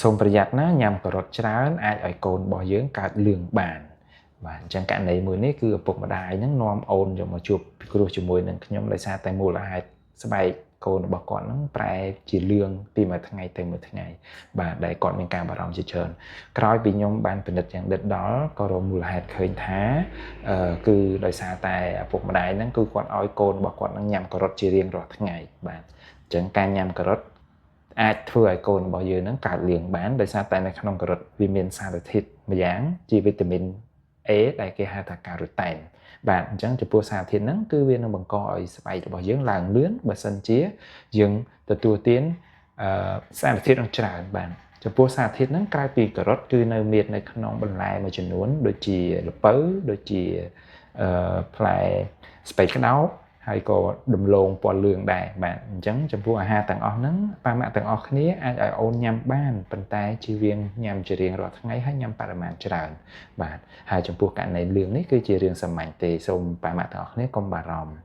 សូមប្រយ័ត្នណាញ៉ាំការ៉ុតច្រើនអាចឲ្យកូនរបស់យើងកើតលឿងបានបាទអញ្ចឹងករណីមួយនេះគឺឪពុកម្ដាយហ្នឹងនាំអូនយកមកជួបពិគ្រោះជាមួយនឹងខ្ញុំដោយសារតែមូលហេតុស្បែកកូនរបស់គាត់ហ្នឹងប្រែជាលឿងពីមួយថ្ងៃទៅមួយថ្ងៃបាទដែលគាត់មានការបារម្ភជាច្រើនក្រោយពីខ្ញុំបានពិនិត្យយ៉ាងដិតដល់ក៏រកមូលហេតុឃើញថាគឺដោយសារតែឪពុកម្ដាយហ្នឹងគឺគាត់ឲ្យកូនរបស់គាត់ហ្នឹងញ៉ាំការ៉ុតជារៀងរាល់ថ្ងៃបាទអញ្ចឹងការញ៉ាំការ៉ុតអាចធ្វើឲ្យកូនរបស់យើងហ្នឹងកើតលឿងបានដោយសារតែនៅក្នុងការ៉ុតវាមានសារធាតុម្យ៉ាងជាវីតាមីន A ដែលគេហៅថាការ៉ូតែនបាទអញ្ចឹងចំពោះសារធាតុហ្នឹងគឺវានឹងបង្កឲ្យស្បែករបស់យើងឡើងលឿងបើសិនជាយើងទទួលទានសារធាតុហ្នឹងច្រើនបាទចំពោះសារធាតុហ្នឹងក្រៅពីការ៉ុតគឺនៅមាននៅក្នុងបន្លែមួយចំនួនដូចជាល្ពៅដូចជាផ្លែស្ពៃក្តោបហើយក៏ដំឡូងពណ៌លឿងដែរបាទអញ្ចឹងចំពោះអាហារទាំងអស់ហ្នឹងប៉ាម៉ាក់ទាំងអស់គ្នាអាចឲ្យអូនញ៉ាំបានប៉ុន្តែជៀសវាងញ៉ាំជារៀងរាល់ថ្ងៃហើយញ៉ាំបរិមាណច្រើនបាទហើយចំពោះករណីលឿងនេះគឺជារឿងសាមញ្ញទេសូមប៉ាម៉ាក់ទាំងអស់គ្នាកុំបារម្ភ